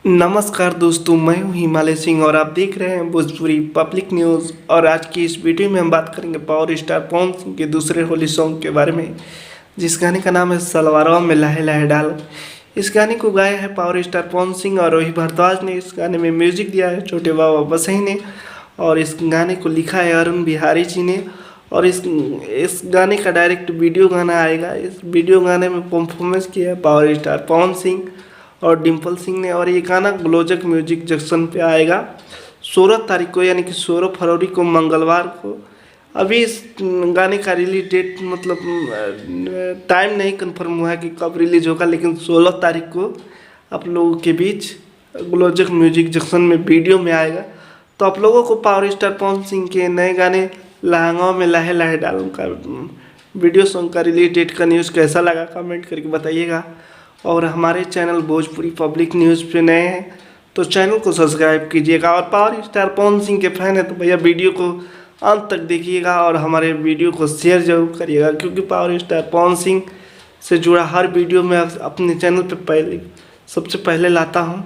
नमस्कार दोस्तों, मैं हूं हिमालय सिंह और आप देख रहे हैं भोजपुरी पब्लिक न्यूज़। और आज की इस वीडियो में हम बात करेंगे पावर स्टार पवन सिंह के दूसरे होली सॉन्ग के बारे में, जिस गाने का नाम है सलवारवा में लहे लहे डाल। इस गाने को गाया है पावर स्टार पवन सिंह और रोहित भारद्वाज ने। इस गाने में म्यूजिक दिया है छोटे बाबा बसई ने और इस गाने को लिखा है अरुण बिहारी जी ने। और इस गाने का डायरेक्ट वीडियो गाना आएगा। इस वीडियो गाने में परफॉर्मेंस किया है पावर स्टार पवन सिंह और डिम्पल सिंह ने। और ये गाना ग्लोजक म्यूजिक जंक्शन पे आएगा 16 तारीख को, यानी कि 16 फरवरी को, मंगलवार को। अभी इस गाने का रिलीज डेट मतलब टाइम नहीं कंफर्म हुआ है कि कब रिलीज होगा, लेकिन 16 तारीख को आप लोगों के बीच ग्लोजक म्यूजिक जंक्शन में वीडियो में आएगा। तो आप लोगों को पावर स्टार पवन सिंह के नए गाने लहंगा में लहे लहे डाल का वीडियो सॉन्ग का रिलीज डेट का न्यूज़ कैसा लगा कमेंट करके बताइएगा। और हमारे चैनल भोजपुरी पब्लिक न्यूज़ पे नए हैं तो चैनल को सब्सक्राइब कीजिएगा। और पावर स्टार पवन सिंह के फैन है तो भैया वीडियो को अंत तक देखिएगा और हमारे वीडियो को शेयर जरूर करिएगा, क्योंकि पावर स्टार पवन सिंह से जुड़ा हर वीडियो मैं अपने चैनल पे सबसे पहले लाता हूँ।